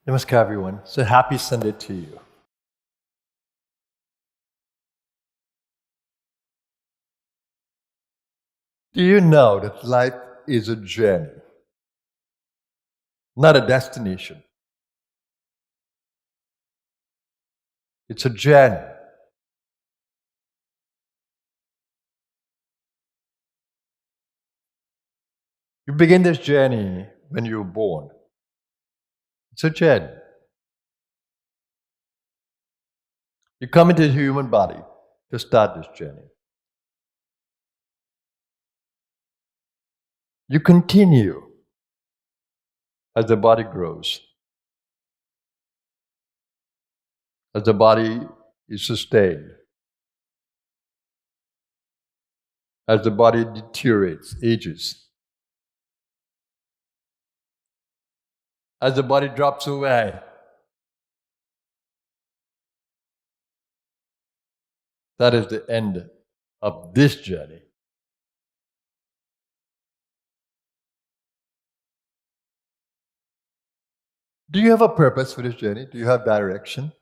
Namaskar, everyone. So happy Sunday to you. Do you know that life is a journey, not a destination? It's a journey. You begin this journey when you were born. It's a journey. You come into the human body to start this journey. You continue as the body grows, as the body is sustained, as the body deteriorates, ages, as the body drops away. That is the end of this journey. Do you have a purpose for this journey? Do you have direction?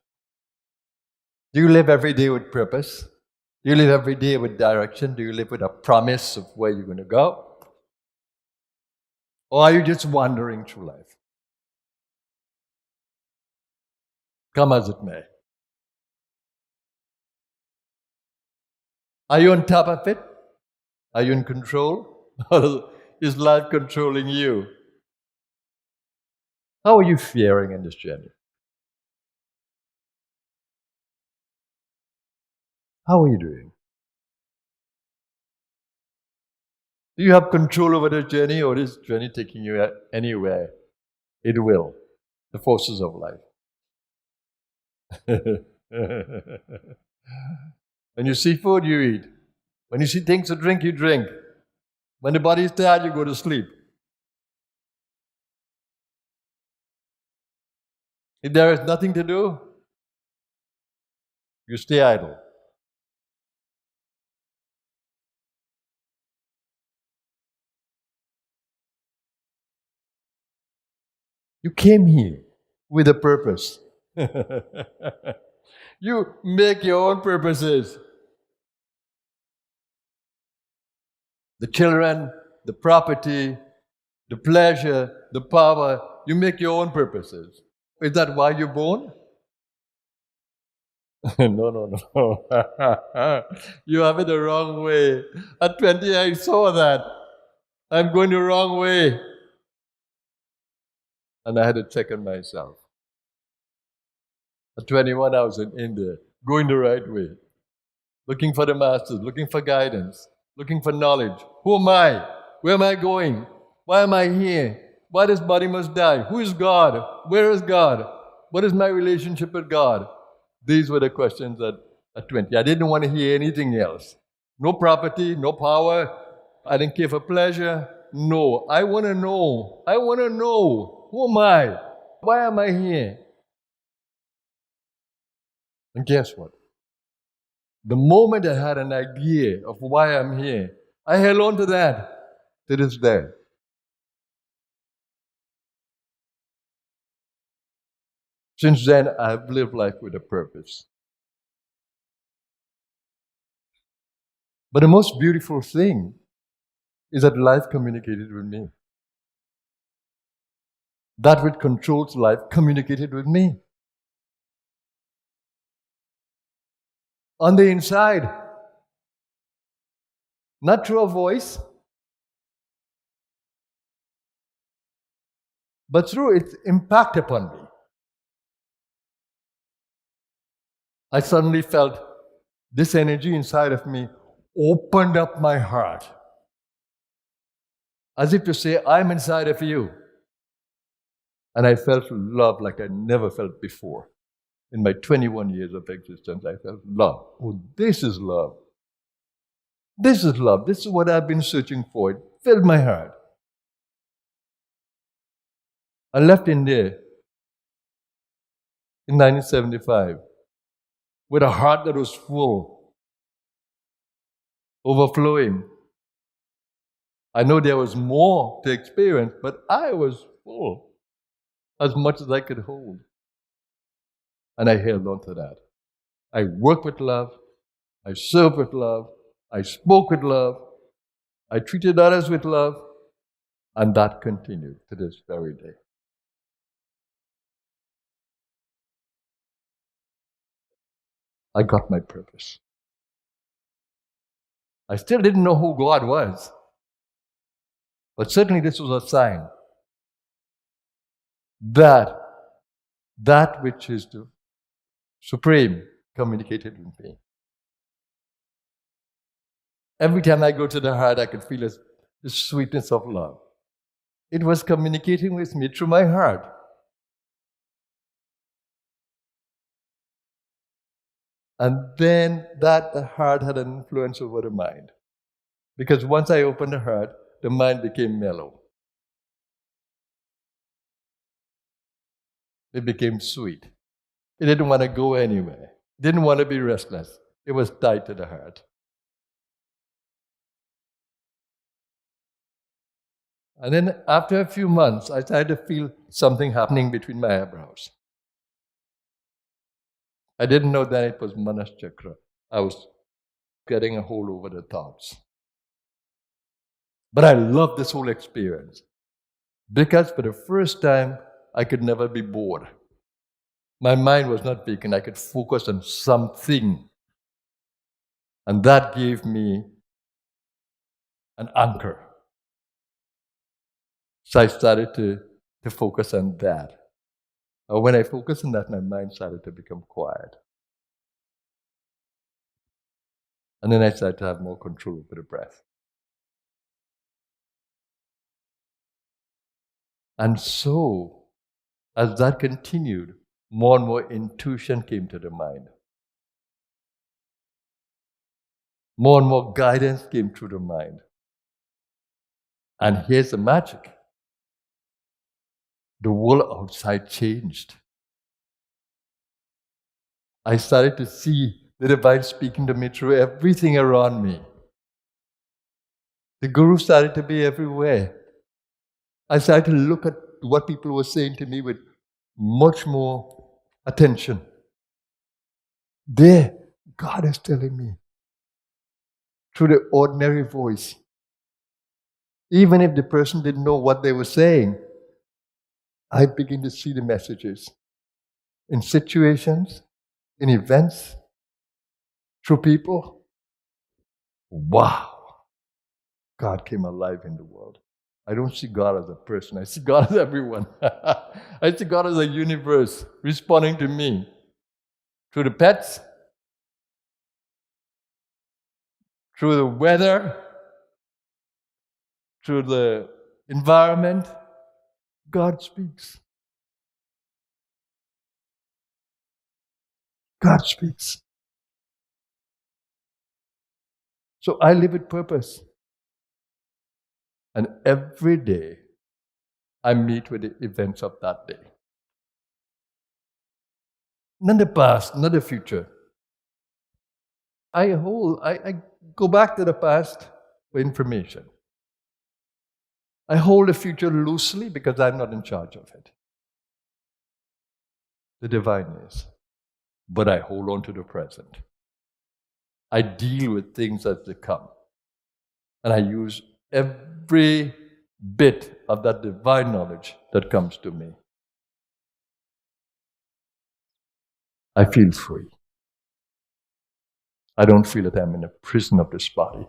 Do you live every day with purpose? Do you live every day with direction? Do you live with a promise of where you're going to go? Or are you just wandering through life? Come as it may. Are you on top of it? Are you in control? Or is life controlling you? How are you faring in this journey? How are you doing? Do you have control over this journey, or is this journey taking you anywhere it will? The forces of life. When you see food, you eat. When you see things to drink, you drink. When the body is tired, you go to sleep. If there is nothing to do, you stay idle. You came here with a purpose. You make your own purposes. The children, the property, the pleasure, the power, you make your own purposes. Is that why you're born? No. You have it the wrong way. At 20, I saw that. I'm going the wrong way. And I had to check on myself. At 21, I was in India, going the right way, looking for the masters, looking for guidance, looking for knowledge. Who am I? Where am I going? Why am I here? Why this body must die? Who is God? Where is God? What is my relationship with God? These were the questions at 20. I didn't want to hear anything else. No property, no power. I didn't care for pleasure. No, I want to know. I want to know. Who am I? Why am I here? And guess what? The moment I had an idea of why I'm here, I held on to that to this day. Since then, I've lived life with a purpose. But the most beautiful thing is that life communicated with me. That which controls life communicated with me. On the inside, not through a voice, but through its impact upon me. I suddenly felt this energy inside of me opened up my heart. As if to say, I'm inside of you. And I felt love like I never felt before. In my 21 years of existence, I felt love. Oh, this is love. This is love. This is what I've been searching for. It filled my heart. I left India in 1975 with a heart that was full, overflowing. I know there was more to experience, but I was full. as much as I could hold. And I held on to that. I worked with love. I served with love. I spoke with love. I treated others with love. And that continued to this very day. I got my purpose. I still didn't know who God was. But certainly this was a sign that that which is the supreme communicated with me. Every time I go to the heart, I could feel the sweetness of love. It was communicating with me through my heart. And then the heart had an influence over the mind. Because once I opened the heart, the mind became mellow. It became sweet. It didn't want to go anywhere. It didn't want to be restless. It was tied to the heart. And then after a few months, I started to feel something happening between my eyebrows. I didn't know that it was Manas Chakra. I was getting a hold over the thoughts. But I loved this whole experience because for the first time, I could never be bored. My mind was not vacant. I could focus on something. And that gave me an anchor. So I started to focus on that. And when I focused on that, my mind started to become quiet. And then I started to have more control over the breath. And so, as that continued, more and more intuition came to the mind. More and more guidance came through the mind. And here's the magic. The world outside changed. I started to see the divine speaking to me through everything around me. The Guru started to be everywhere. I started to look at what people were saying to me with much more attention. There, God is telling me through the ordinary voice. Even if the person didn't know what they were saying, I begin to see the messages in situations, in events, through people. Wow! God came alive in the world. I don't see God as a person. I see God as everyone. I see God as a universe responding to me through the pets, through the weather, through the environment. God speaks. God speaks. So I live with purpose. And every day, I meet with the events of that day. Not the past, not the future. I go back to the past for information. I hold the future loosely because I'm not in charge of it. The divine is. But I hold on to the present. I deal with things as they come. And I use every bit of that divine knowledge that comes to me. I feel free. I don't feel that I'm in a prison of this body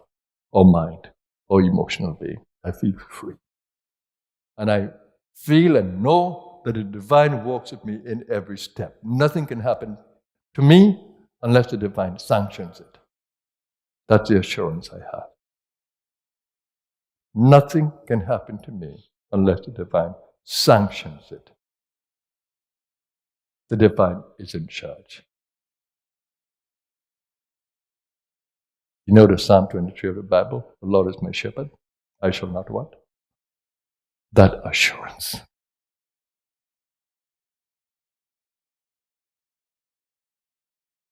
or mind or emotional being. I feel free. And I feel and know that the divine walks with me in every step. Nothing can happen to me unless the divine sanctions it. That's the assurance I have. Nothing can happen to me unless the divine sanctions it. The divine is in charge. You know the Psalm 23 of the Bible? The Lord is my shepherd, I shall not want. That assurance.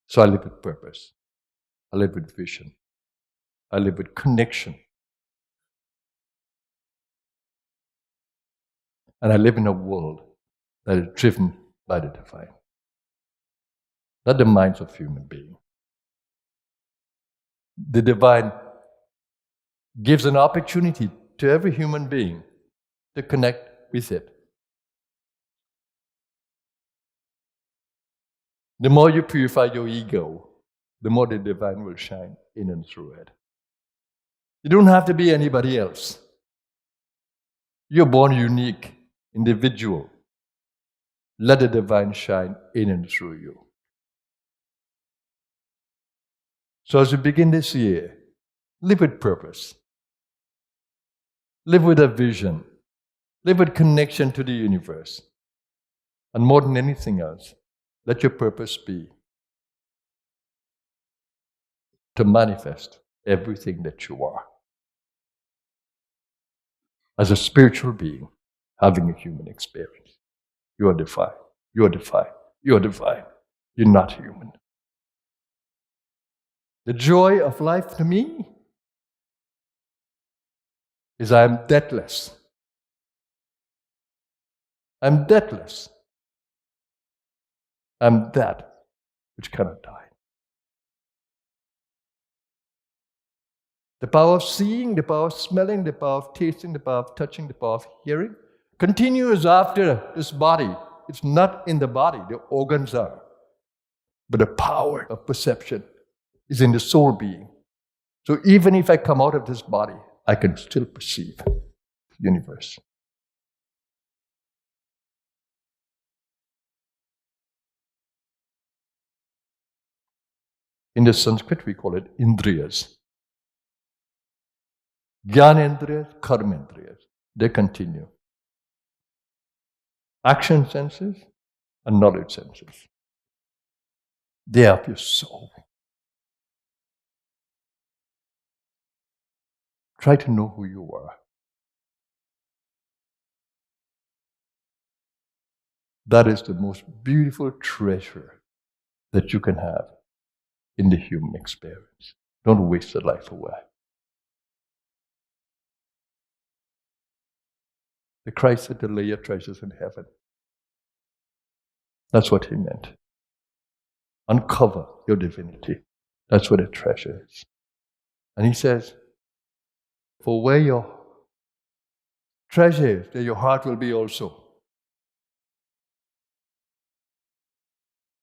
So I live with purpose. I live with vision. I live with connection. And I live in a world that is driven by the divine, not the minds of human beings. The divine gives an opportunity to every human being to connect with it. The more you purify your ego, the more the divine will shine in and through it. You don't have to be anybody else. You're born unique, individual. Let the divine shine in and through you. So as we begin this year, live with purpose. Live with a vision. Live with connection to the universe. And more than anything else, let your purpose be to manifest everything that you are. As a spiritual being, having a human experience. You are divine. You are divine. You are divine. You're not human. The joy of life to me is I am deathless. I'm deathless. I'm that which cannot die. The power of seeing, the power of smelling, the power of tasting, the power of touching, the power of hearing continues after this body. It's not in the body, the organs are. But the power of perception is in the soul being. So even if I come out of this body, I can still perceive the universe. In the Sanskrit, we call it indriyas. Jnanendriyas, karmendriyas. They continue. Action senses and knowledge senses. They are your soul. Try to know who you are. That is the most beautiful treasure that you can have in the human experience. Don't waste your life away. The Christ said to lay your treasures in heaven. That's what he meant. Uncover your divinity. That's what a treasure is. And he says, for where your treasure is, there your heart will be also.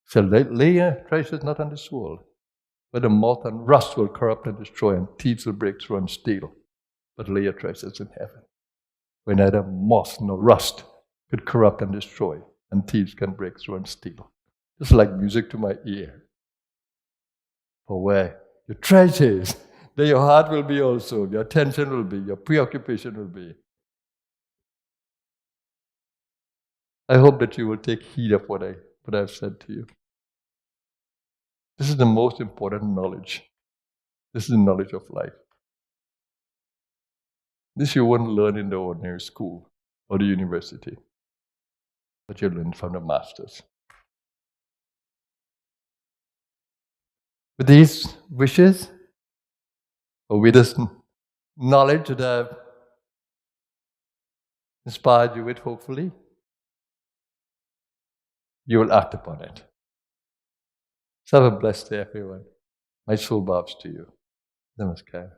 So lay your treasures not on this world, where the moth and rust will corrupt and destroy, and thieves will break through and steal. But lay your treasures in heaven, where neither moth nor rust could corrupt and destroy, and thieves can break through and steal. Just like music to my ear. For where your treasure is, there your heart will be also, your attention will be, your preoccupation will be. I hope that you will take heed of what I've said to you. This is the most important knowledge. This is the knowledge of life. This you won't learn in the ordinary school or the university, but you learn from the masters. With these wishes, or with this knowledge that I've inspired you with, hopefully, you will act upon it. So have a blessed day, everyone. My soul bows to you. Namaskar.